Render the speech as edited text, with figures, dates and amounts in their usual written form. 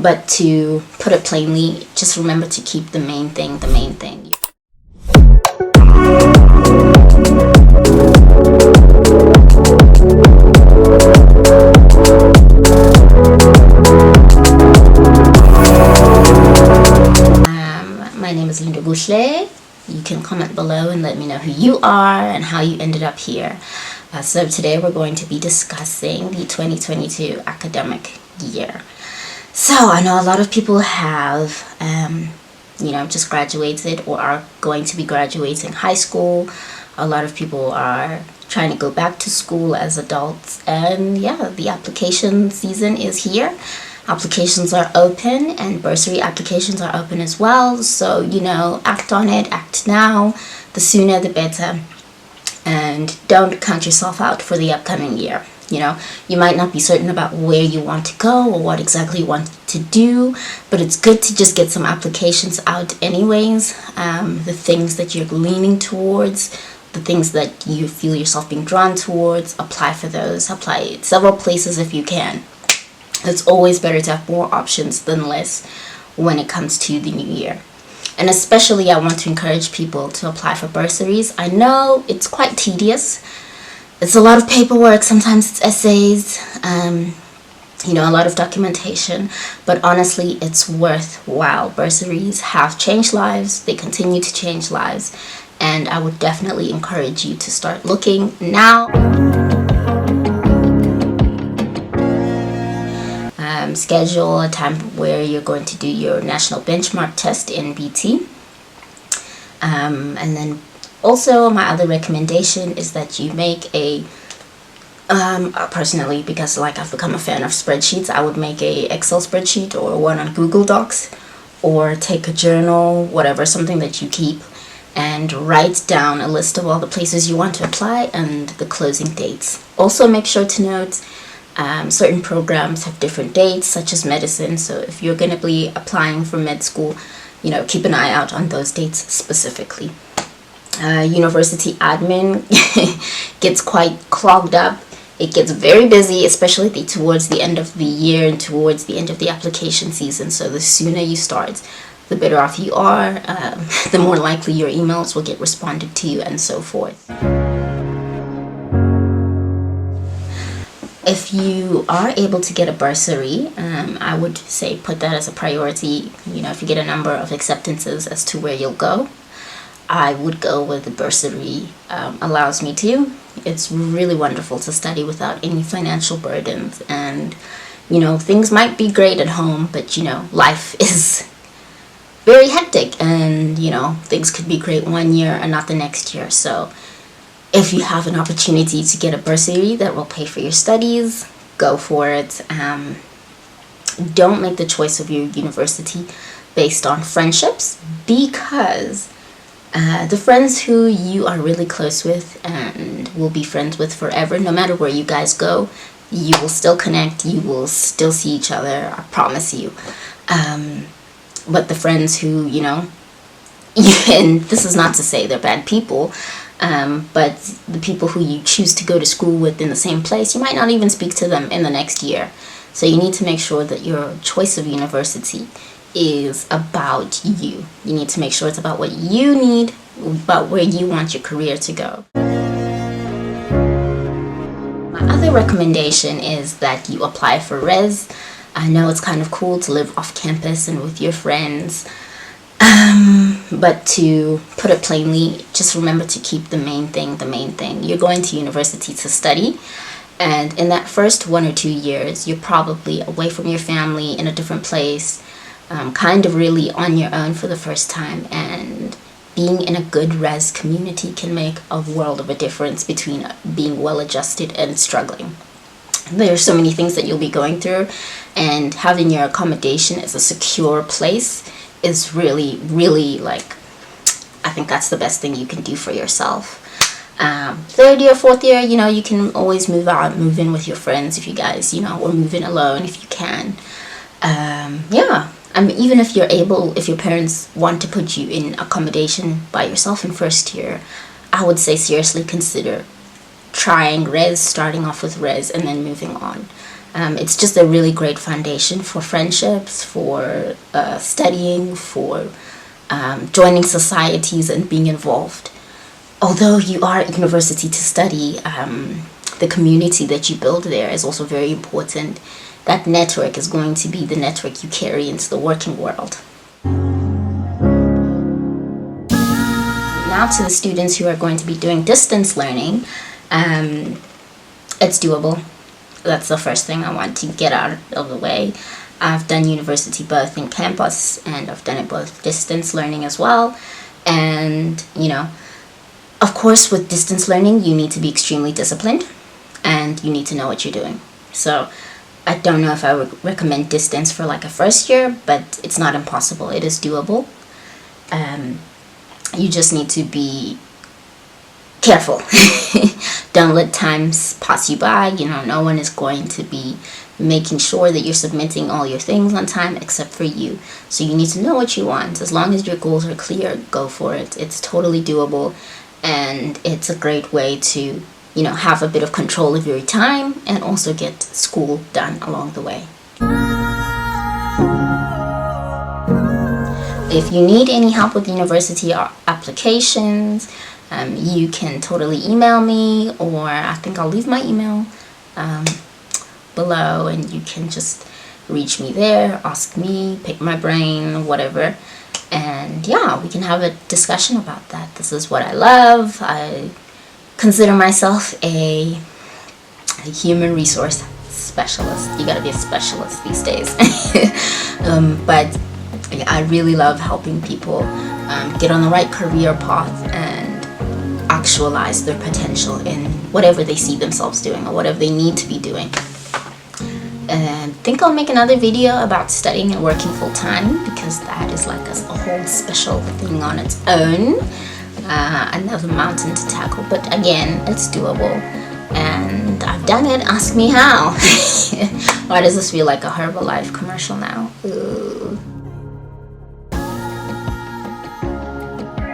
But to put it plainly, just remember to keep the main thing the main thing. My name is Linda Bouchle. You can comment below and let me know who you are and how you ended up here. So today we're going to be discussing the 2022 academic year. So I know a lot of people have, just graduated or are going to be graduating high school. A lot of people are trying to go back to school as adults. And yeah, the application season is here. Applications are open and bursary applications are open as well. So, act on it, act now. The sooner the better. And don't count yourself out for the upcoming year. You might not be certain about where you want to go or what exactly you want to do, but it's good to just get some applications out anyways. The things that you're leaning towards, the things that you feel yourself being drawn towards, apply for those. Apply at several places if you can. It's always better to have more options than less when it comes to the new year. And especially I want to encourage people to apply for bursaries. I know it's quite tedious. It's a lot of paperwork, sometimes it's essays, a lot of documentation, but honestly, it's worthwhile. Bursaries have changed lives, they continue to change lives, and I would definitely encourage you to start looking now. Schedule a time where you're going to do your national benchmark test in BT. And then also, my other recommendation is that you make personally, because I've become a fan of spreadsheets, I would make a Excel spreadsheet or one on Google Docs, or take a journal, whatever, something that you keep, and write down a list of all the places you want to apply and the closing dates. Also, make sure to note certain programs have different dates, such as medicine. So if you're going to be applying for med school, keep an eye out on those dates specifically. University admin gets quite clogged up. It gets very busy, especially towards the end of the year and towards the end of the application season. So the sooner you start, the better off you are. The more likely your emails will get responded to and so forth. If you are able to get a bursary, I would say put that as a priority. If you get a number of acceptances as to where you'll go, I would go where the bursary allows me to. It's really wonderful to study without any financial burdens. And, things might be great at home, but, life is very hectic. And, things could be great one year and not the next year. So if you have an opportunity to get a bursary that will pay for your studies, go for it. Don't make the choice of your university based on friendships, because the friends who you are really close with and will be friends with forever, no matter where you guys go, you will still connect, you will still see each other, I promise you. But the friends who, and this is not to say they're bad people, but the people who you choose to go to school with in the same place, you might not even speak to them in the next year. So you need to make sure that your choice of university is about you. You need to make sure it's about what you need, about where you want your career to go. My other recommendation is that you apply for res. I know it's kind of cool to live off campus and with your friends, but to put it plainly, just remember to keep the main thing the main thing. You're going to university to study, and in that first 1 or 2 years, you're probably away from your family in a different place, kind of really on your own for the first time, and being in a good res community can make a world of a difference between being well adjusted and struggling. There are so many things that you'll be going through, and having your accommodation as a secure place is really, really, I think that's the best thing you can do for yourself. Third year, fourth year, you can always move out, move in with your friends if you guys, or move in alone if you can. Even if if your parents want to put you in accommodation by yourself in first year, I would say seriously consider trying res, starting off with res and then moving on. It's just a really great foundation for friendships, for studying, for joining societies and being involved. Although you are at university to study, the community that you build there is also very important. That network is going to be the network you carry into the working world. Now to the students who are going to be doing distance learning, it's doable. That's the first thing I want to get out of the way. I've done university both in campus and I've done it both distance learning as well. And, you know, of course, with distance learning, you need to be extremely disciplined and you need to know what you're doing. So I don't know if I would recommend distance for like a first year, but it's not impossible. It is doable. You just need to be careful. Don't let times pass you by. You know, no one is going to be making sure that you're submitting all your things on time except for you. So you need to know what you want. As long as your goals are clear, go for it. It's totally doable, and it's a great way to, you know, have a bit of control of your time and also get school done along the way. If you need any help with university applications, you can totally email me, or I think I'll leave my email below, and you can just reach me there, ask me, pick my brain, whatever. And yeah, we can have a discussion about that. This is what I love. I consider myself a human resource specialist. You gotta be a specialist these days. But I really love helping people get on the right career path and actualize their potential in whatever they see themselves doing or whatever they need to be doing. And I think I'll make another video about studying and working full-time, because that is like a whole special thing on its own. Another mountain to tackle, but again, it's doable and I've done it. Ask me how. Why does this feel like a Herbalife commercial now? Ooh.